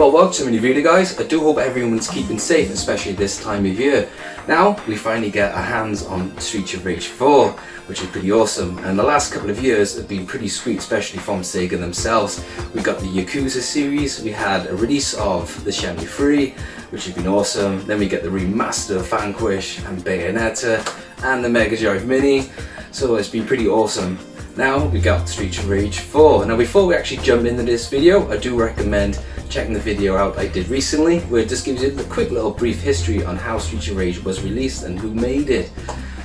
Well, welcome to a new video, guys. I do hope everyone's keeping safe, especially this time of year. Now, we finally get our hands on Streets of Rage 4, which is pretty awesome. And the last couple of years have been pretty sweet, especially from Sega themselves. We got the Yakuza series, we had a release of the Shenmue 3, which has been awesome. Then we get the remaster of Vanquish and Bayonetta and the Mega Drive Mini. So it's been pretty awesome. Now we got Streets of Rage 4. Now before we actually jump into this video, I do recommend checking the video out I did recently, where it just gives you a quick little brief history on how Streets of Rage was released and who made it.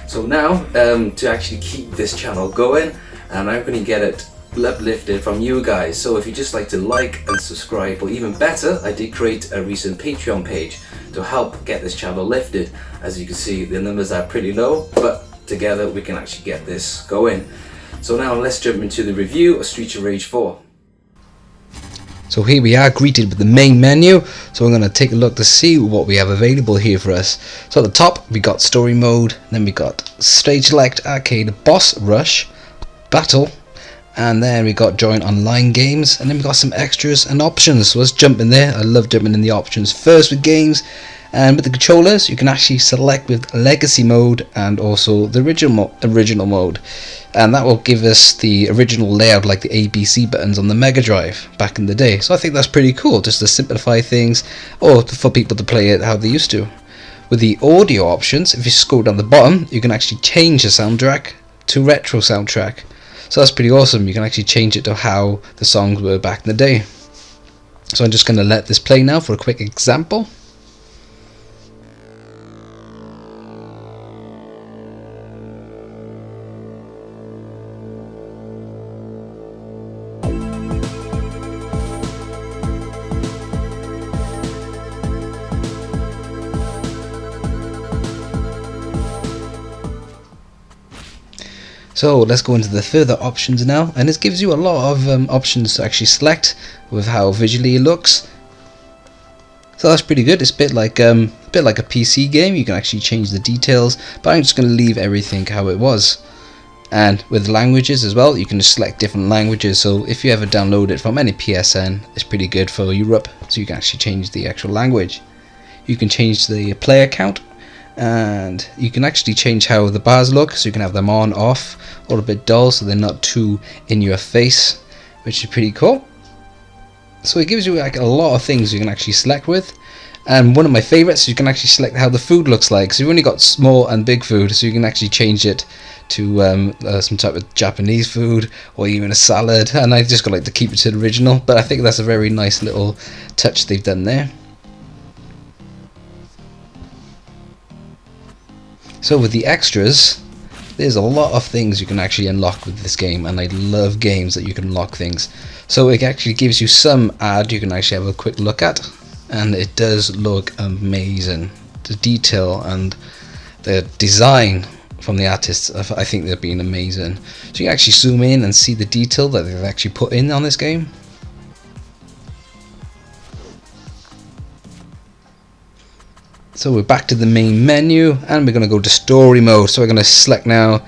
So now, to actually keep this channel going, and I'm going to get it uplifted from you guys. So if you just like to like and subscribe, or even better, I did create a recent Patreon page to help get this channel lifted. As you can see, the numbers are pretty low, but together we can actually get this going. So now let's jump into the review of Streets of Rage 4. So here we are, greeted with the main menu. So we're going to take a look to see what we have available here for us. So at the top we got story mode, then we got stage select, arcade, boss rush, battle, and then we got join online games, and then we got some extras and options. So let's jump in there. I love jumping in the options first with games. And with the controllers, you can actually select with legacy mode and also the original mode, and that will give us the original layout like the ABC buttons on the Mega Drive back in the day. So I think that's pretty cool, just to simplify things, or for people to play it how they used to. With the audio options, if you scroll down the bottom, you can actually change the soundtrack to retro soundtrack. So that's pretty awesome. You can actually change it to how the songs were back in the day. So I'm just going to let this play now for a quick example. So let's go into the further options now, and this gives you a lot of options to actually select with how visually it looks. So that's pretty good. It's a bit like a PC game. You can actually change the details, but I'm just going to leave everything how it was. And with languages as well, you can just select different languages. So if you ever download it from any PSN, it's pretty good for Europe. So you can actually change the actual language. You can change the player count. And you can actually change how the bars look, so you can have them on, off, or a bit dull so they're not too in your face, which is pretty cool. So it gives you like a lot of things you can actually select with. And one of my favorites, you can actually select how the food looks like. So you've only got small and big food, so you can actually change it to some type of Japanese food or even a salad. And I just like to keep it to the original, but I think that's a very nice little touch they've done there. So with the extras, there's a lot of things you can actually unlock with this game, and I love games that you can unlock things. So it actually gives you some ad you can actually have a quick look at, and it does look amazing. The detail and the design from the artists, I think they've been amazing. So you can actually zoom in and see the detail that they've actually put in on this game. So we're back to the main menu, and we're going to go to story mode. So we're going to select now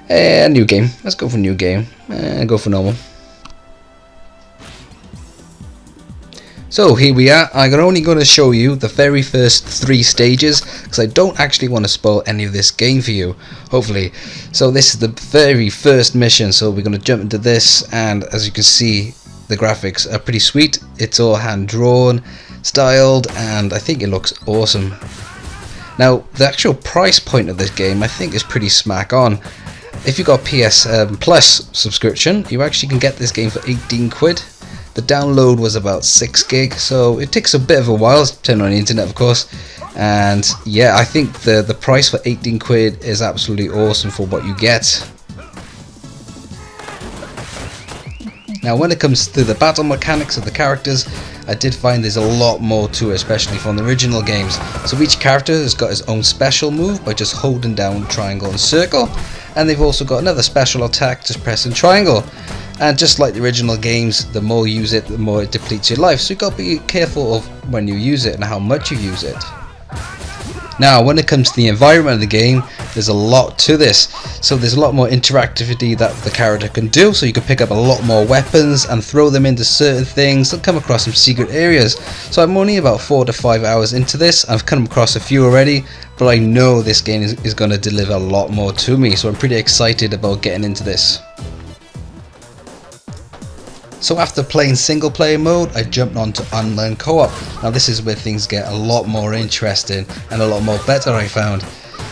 a new game. Let's go for new game and go for normal. So here we are. I'm only going to show you the very first 3 stages, because I don't actually want to spoil any of this game for you, hopefully. So this is the very first mission, so we're going to jump into this, and as you can see, the graphics are pretty sweet. It's all hand drawn, styled, and I think it looks awesome. Now the actual price point of this game I think is pretty smack on. If you got PS Plus subscription, you actually can get this game for 18 quid. The download was about 6 gig, so it takes a bit of a while, depending on the internet of course. And yeah, I think the price for 18 quid is absolutely awesome for what you get. Now when it comes to the battle mechanics of the characters, I did find there's a lot more to it, especially from the original games. So each character has got his own special move by just holding down triangle and circle, and they've also got another special attack just pressing triangle. And just like the original games, the more you use it, the more it depletes your life, so you've got to be careful of when you use it and how much you use it. Now when it comes to the environment of the game, there's a lot to this. So there's a lot more interactivity that the character can do, so you can pick up a lot more weapons and throw them into certain things and come across some secret areas. So I'm only about 4 to 5 hours into this. I've come across a few already, but I know this game is going to deliver a lot more to me, so I'm pretty excited about getting into this. So after playing single player mode, I jumped on to online co-op. Now this is where things get a lot more interesting and a lot more better, I found.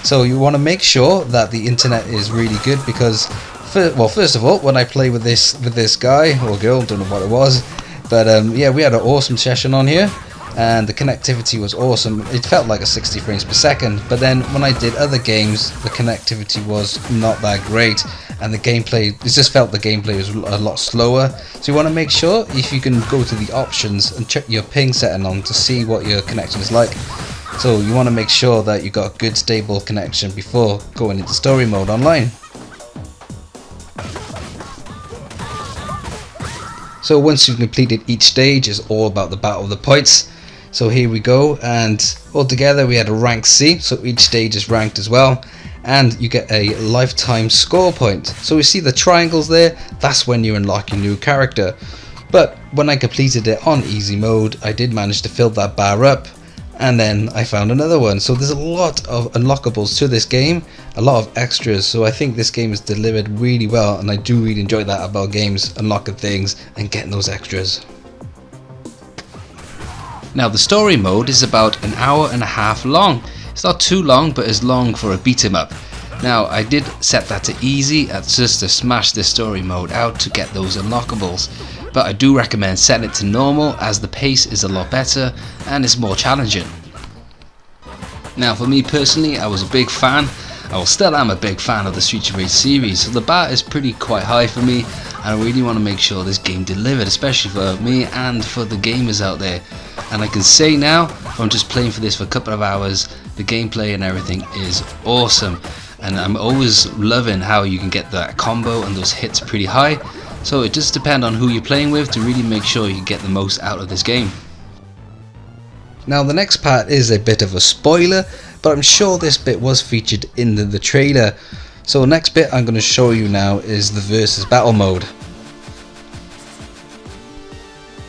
So you want to make sure that the internet is really good, because first of all, when I play with this guy or girl, don't know what it was, but yeah, we had an awesome session on here and the connectivity was awesome. It felt like a 60 frames per second, but then when I did other games, the connectivity was not that great, and the gameplay, it just felt the gameplay was a lot slower. So you want to make sure if you can go to the options and check your ping setting on to see what your connection is like. So you want to make sure that you got a good stable connection before going into story mode online. So once you've completed each stage, it's all about the battle of the points. So here we go, and altogether we had a rank C, so each stage is ranked as well, and you get a lifetime score point. So we see the triangles there, that's when you unlock your new character. But when I completed it on easy mode, I did manage to fill that bar up, and then I found another one. So there's a lot of unlockables to this game, a lot of extras, so I think this game is delivered really well, and I do really enjoy that about games, unlocking things and getting those extras. Now the story mode is about an hour and a half long. It's not too long, but it's long for a beat 'em up. Now I did set that to easy just to smash this story mode out to get those unlockables, but I do recommend setting it to normal as the pace is a lot better and it's more challenging. Now for me personally, I was a big fan, I still am a big fan of the Streets of Rage series, so the bar is quite high for me, and I really want to make sure this game delivered, especially for me and for the gamers out there. And I can say now, from just playing for this for a couple of hours, the gameplay and everything is awesome, and I'm always loving how you can get that combo and those hits pretty high. So it just depends on who you're playing with to really make sure you get the most out of this game. Now the next part is a bit of a spoiler, but I'm sure this bit was featured in the trailer. So the next bit I'm going to show you now is the versus battle mode.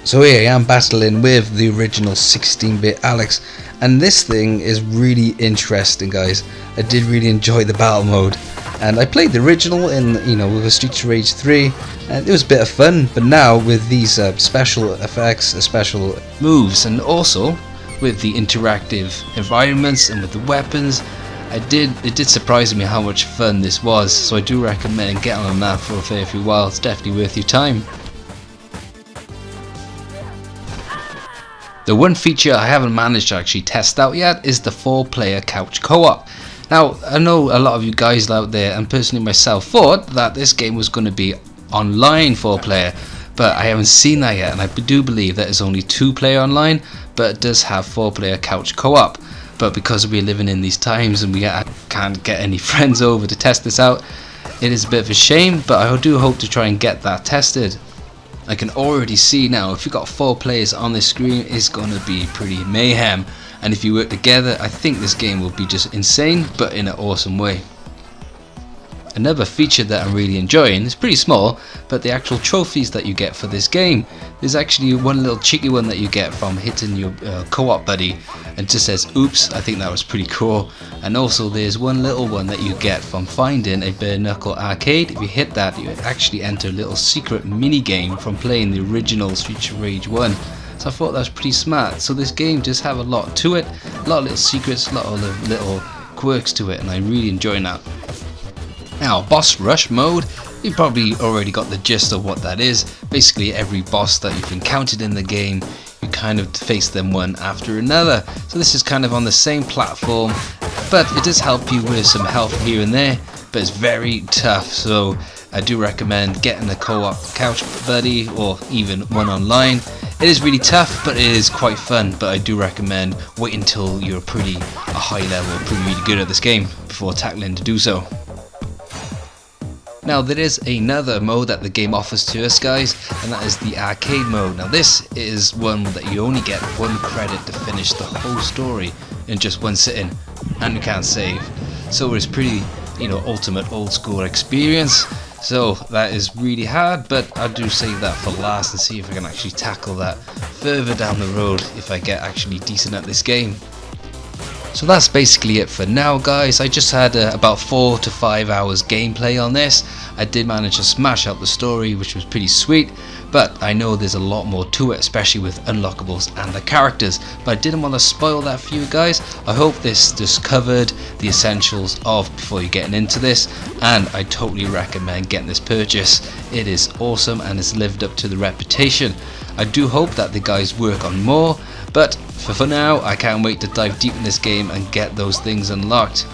So here I am battling with the original 16-bit Alex, and this thing is really interesting, guys. I did really enjoy the battle mode, and I played the original in, with Streets of Rage 3, and it was a bit of fun. But now with these special effects, special moves, and also with the interactive environments and with the weapons, it did surprise me how much fun this was. So I do recommend getting on that for a fair few while. It's definitely worth your time. The one feature I haven't managed to actually test out yet is the 4-player couch co-op. Now I know a lot of you guys out there, and personally myself, thought that this game was going to be online 4-player, but I haven't seen that yet, and I do believe that it's only 2-player online, but it does have 4-player couch co-op. But because we're living in these times and we can't get any friends over to test this out, it is a bit of a shame, but I do hope to try and get that tested. I can already see now, if you've got 4 players on this screen, it's going to be pretty mayhem, and if you work together, I think this game will be just insane, but in an awesome way. Another feature that I'm really enjoying is pretty small, but the actual trophies that you get for this game. There's actually one little cheeky one that you get from hitting your co-op buddy, and it just says oops. I think that was pretty cool. And also there's one little one that you get from finding a bare knuckle arcade. If you hit that, you actually enter a little secret mini game from playing the original Streets of Rage 1. So I thought that was pretty smart. So this game does have a lot to it, a lot of little secrets, a lot of little quirks to it, and I'm really enjoying that. Now, boss rush mode, you probably already got the gist of what that is. Basically every boss that you've encountered in the game, you kind of face them one after another. So this is kind of on the same platform, but it does help you with some health here and there, but it's very tough. So I do recommend getting a co-op couch buddy or even one online. It is really tough, but it is quite fun, but I do recommend waiting until you're a high level, really good at this game before tackling to do so. Now there is another mode that the game offers to us, guys, and that is the arcade mode. Now this is one that you only get 1 credit to finish the whole story in just one sitting. and you can't save. So it's pretty, ultimate old school experience. So that is really hard, but I do save that for last and see if I can actually tackle that further down the road if I get actually decent at this game. So that's basically it for now, guys. I just had about 4 to 5 hours gameplay on this. I did manage to smash out the story, which was pretty sweet, but I know there's a lot more to it, especially with unlockables and the characters, but I didn't want to spoil that for you guys. I hope this just covered the essentials of before you're getting into this, and I totally recommend getting this purchase. It is awesome and it's lived up to the reputation. I do hope that the guys work on more, but for now I can't wait to dive deep in this game and get those things unlocked.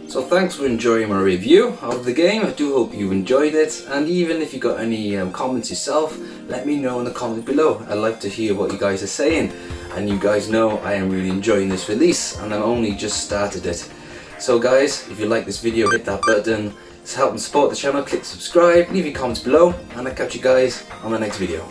So thanks for enjoying my review of the game. I do hope you enjoyed it, and even if you got any comments yourself, let me know in the comments below. I'd like to hear what you guys are saying, and you guys know I am really enjoying this release and I've only just started it. So guys, if you like this video, hit that button to help and support the channel, click subscribe, leave your comments below, and I'll catch you guys on the next video.